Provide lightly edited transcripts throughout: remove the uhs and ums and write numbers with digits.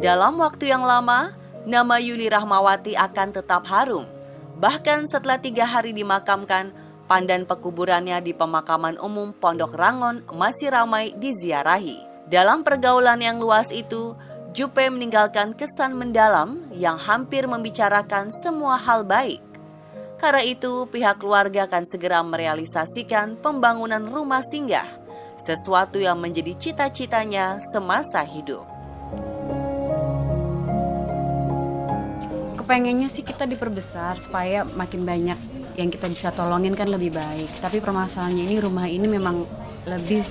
Dalam waktu yang lama, nama Yuli Rahmawati akan tetap harum. Bahkan setelah 3 hari dimakamkan, pandan pekuburannya di Pemakaman Umum Pondok Rangon masih ramai diziarahi. Dalam pergaulan yang luas itu, Juppe meninggalkan kesan mendalam yang hampir membicarakan semua hal baik. Karena itu, pihak keluarga akan segera merealisasikan pembangunan rumah singgah, sesuatu yang menjadi cita-citanya semasa hidup. Kepengennya sih kita diperbesar supaya makin banyak yang kita bisa tolongin kan lebih baik. Tapi permasalahannya ini rumah ini memang lebih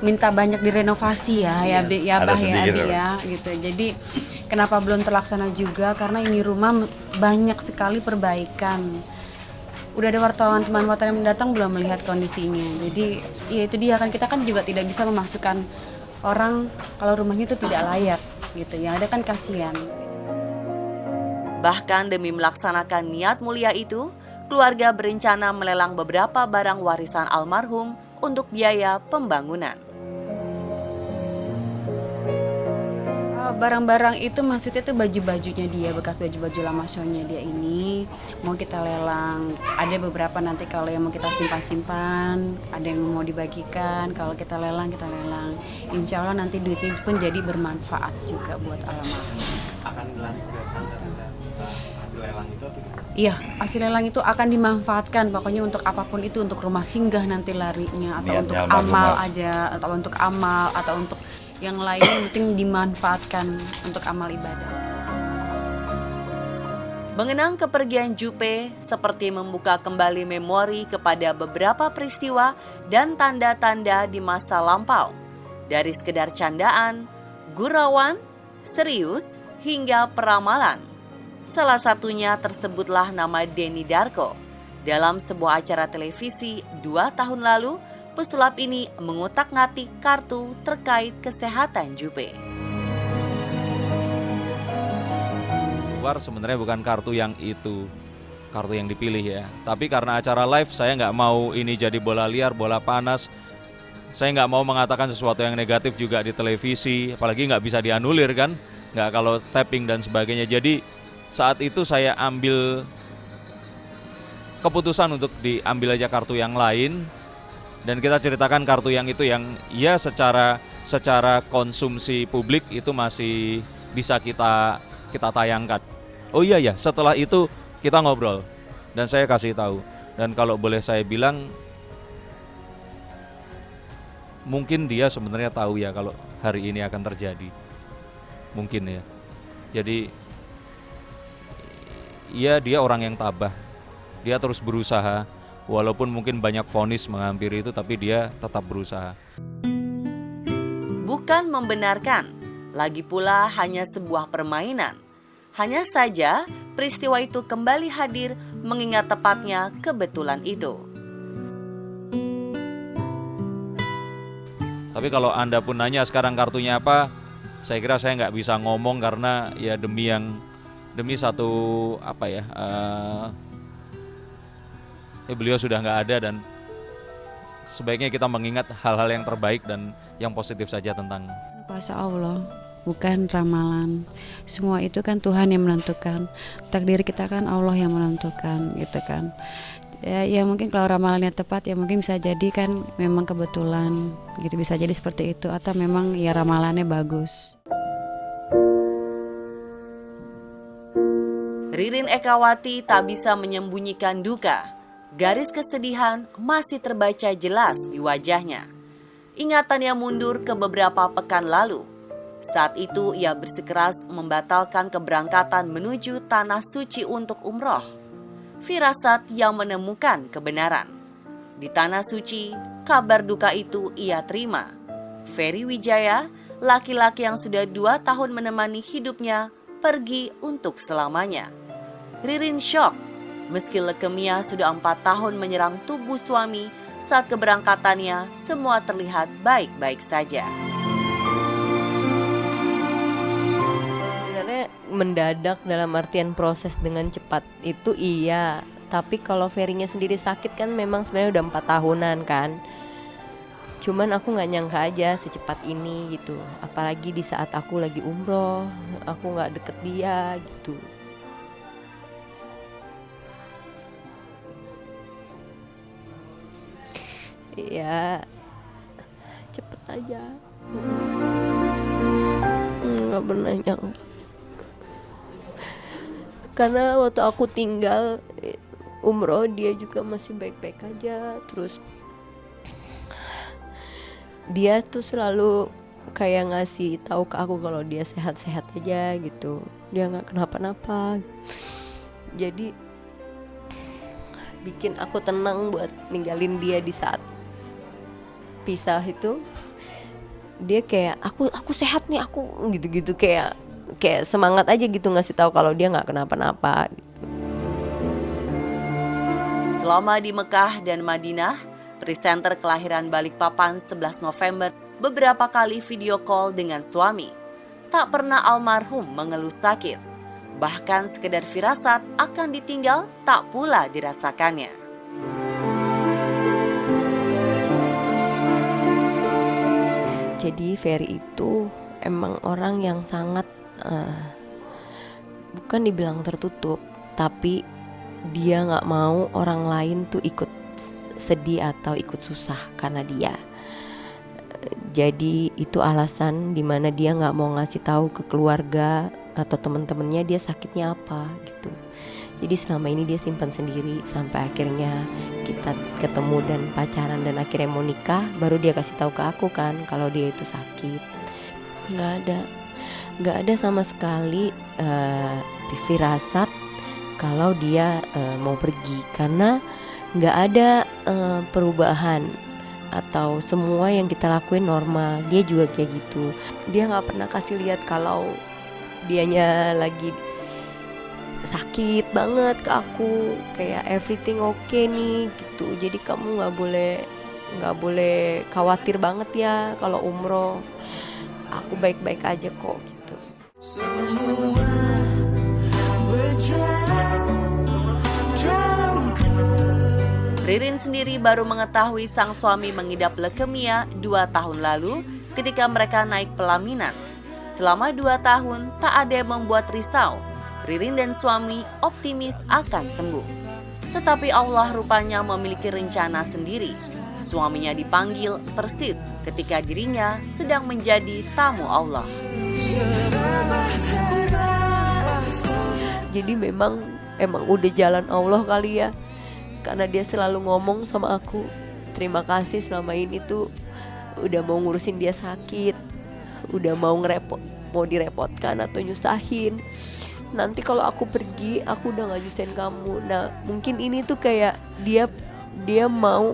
minta banyak direnovasi ya Bah ya Abi ya gitu. Jadi kenapa belum terlaksana juga karena ini rumah banyak sekali perbaikan. Udah ada teman wartawan yang datang belum melihat kondisinya. Jadi ya itu dia kan, kita kan juga tidak bisa memasukkan orang kalau rumahnya itu tidak layak gitu. Yang ada kan kasihan. Bahkan demi melaksanakan niat mulia itu, keluarga berencana melelang beberapa barang warisan almarhum untuk biaya pembangunan. Barang-barang itu maksudnya tuh baju-bajunya dia, bekas baju-baju lama show-nya dia ini mau kita lelang. Ada beberapa nanti kalau yang mau kita simpan-simpan, ada yang mau dibagikan. Kalau kita lelang, insya Allah nanti duitnya pun jadi bermanfaat juga buat almarhum. Akan lari ke sana hasil lelang itu atau gimana? Iya, hasil lelang itu akan dimanfaatkan pokoknya untuk apapun itu, untuk rumah singgah nanti larinya, atau untuk amal aja, atau untuk amal, atau untuk yang lain, yang penting dimanfaatkan untuk amal ibadah. Mengenang kepergian Juppe seperti membuka kembali memori kepada beberapa peristiwa dan tanda-tanda di masa lampau. Dari sekedar candaan, gurauan, serius, hingga peramalan. Salah satunya tersebutlah nama Denny Darko. Dalam sebuah acara televisi 2 tahun lalu, pesulap ini mengutak-ngatik kartu terkait kesehatan Juppe. Sebenarnya bukan kartu yang itu, kartu yang dipilih ya. Tapi karena acara live saya nggak mau ini jadi bola liar, bola panas. Saya nggak mau mengatakan sesuatu yang negatif juga di televisi, apalagi nggak bisa dianulir kan, nggak kalau tapping dan sebagainya. Jadi saat itu saya ambil keputusan untuk diambil aja kartu yang lain. Dan kita ceritakan kartu yang itu yang ya secara konsumsi publik itu masih bisa kita tayangkan. Oh iya ya, setelah itu kita ngobrol dan saya kasih tahu. Dan kalau boleh saya bilang, mungkin dia sebenarnya tahu ya kalau hari ini akan terjadi. Mungkin ya. Jadi ya dia orang yang tabah. Dia terus berusaha. Walaupun mungkin banyak vonis menghampiri itu, tapi dia tetap berusaha. Bukan membenarkan, lagi pula hanya sebuah permainan. Hanya saja peristiwa itu kembali hadir mengingat tepatnya kebetulan itu. Tapi kalau Anda pun nanya sekarang kartunya apa, saya kira saya nggak bisa ngomong karena ya demi satu apa ya. Beliau sudah nggak ada dan sebaiknya kita mengingat hal-hal yang terbaik dan yang positif saja tentang Kuasa Allah, bukan ramalan. Semua itu kan Tuhan yang menentukan. Takdir kita kan Allah yang menentukan gitu kan. Ya mungkin kalau ramalannya tepat ya mungkin bisa jadi kan memang kebetulan gitu, bisa jadi seperti itu, atau memang ya ramalannya bagus. Ririn Ekawati tak bisa menyembunyikan duka. Garis kesedihan masih terbaca jelas di wajahnya. Ingatannya mundur ke beberapa pekan lalu. Saat itu ia bersikeras membatalkan keberangkatan menuju tanah suci untuk umroh. Firasat yang menemukan kebenaran. Di tanah suci, kabar duka itu ia terima. Ferry Wijaya, laki-laki yang sudah 2 tahun menemani hidupnya, pergi untuk selamanya. Ririn syok. Meski leukemia sudah 4 tahun menyerang tubuh suami, saat keberangkatannya semua terlihat baik-baik saja. Sebenarnya mendadak dalam artian proses dengan cepat itu iya. Tapi kalau Ferry-nya sendiri sakit kan memang sebenarnya udah 4 tahunan kan. Cuman aku nggak nyangka aja secepat ini gitu. Apalagi di saat aku lagi umroh, aku nggak deket dia gitu. Ya, cepet aja. Nggak pernah nyangka. Karena waktu aku tinggal umroh dia juga masih baik-baik aja. Terus dia tuh selalu kayak ngasih tahu ke aku kalau dia sehat-sehat aja gitu. Dia nggak kenapa-napa. Jadi bikin aku tenang buat ninggalin dia di saat pisah itu. Dia kayak aku sehat nih, aku gitu-gitu kayak semangat aja gitu ngasih tahu kalau dia nggak kenapa-napa. Selama di Mekah dan Madinah, presenter kelahiran Balikpapan 11 November beberapa kali video call dengan suami. Tak pernah almarhum mengeluh sakit. Bahkan sekedar firasat akan ditinggal tak pula dirasakannya. Jadi Ferry itu emang orang yang sangat bukan dibilang tertutup, tapi dia nggak mau orang lain tuh ikut sedih atau ikut susah karena dia. Jadi itu alasan dimana dia nggak mau ngasih tahu ke keluarga atau teman-temannya dia sakitnya apa gitu. Jadi selama ini dia simpan sendiri sampai akhirnya kita ketemu dan pacaran dan akhirnya mau nikah, baru dia kasih tahu ke aku kan kalau dia itu sakit. Nggak ada sama sekali firasat kalau dia mau pergi, karena nggak ada perubahan atau semua yang kita lakuin normal. Dia juga kayak gitu. Dia nggak pernah kasih lihat kalau dianya lagi sakit banget ke aku, kayak everything okay nih gitu. Jadi kamu nggak boleh khawatir banget ya kalau umroh. Aku baik-baik aja kok gitu. Ririn sendiri baru mengetahui sang suami mengidap leukemia 2 tahun lalu ketika mereka naik pelaminan. Selama 2 tahun tak ada yang membuat risau. Ririn dan suami optimis akan sembuh. Tetapi Allah rupanya memiliki rencana sendiri. Suaminya dipanggil persis ketika dirinya sedang menjadi tamu Allah. Jadi emang udah jalan Allah kali ya. Karena dia selalu ngomong sama aku, terima kasih selama ini tuh udah mau ngurusin dia sakit, udah mau direpotkan atau nyusahin. Nanti kalau aku pergi, aku udah gak nyusahin kamu. Nah mungkin ini tuh kayak dia mau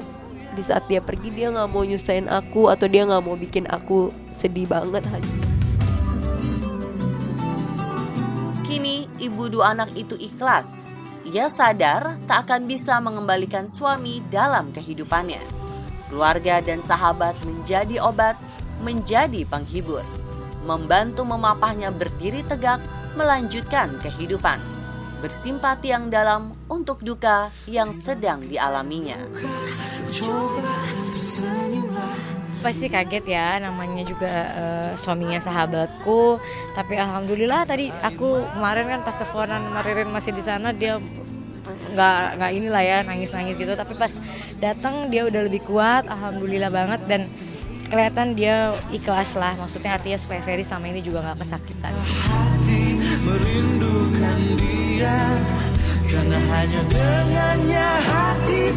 di saat dia pergi dia gak mau nyusahin aku atau dia gak mau bikin aku sedih banget. Kini ibu 2 anak itu ikhlas. Ia sadar tak akan bisa mengembalikan suami dalam kehidupannya. Keluarga dan sahabat menjadi obat, menjadi penghibur. Membantu memapahnya berdiri tegak, melanjutkan kehidupan. Bersimpati yang dalam untuk duka yang sedang dialaminya. Pasti kaget ya, namanya juga suaminya sahabatku. Tapi alhamdulillah tadi aku kemarin kan pas teleponan sama Ririn masih di sana, dia nggak inilah ya nangis gitu. Tapi pas datang dia udah lebih kuat, alhamdulillah banget, dan kelihatan dia ikhlas lah. Maksudnya artinya supaya Ferry sama ini juga nggak kesakitan. Hati merindukan dia, karena hanya dengannya hati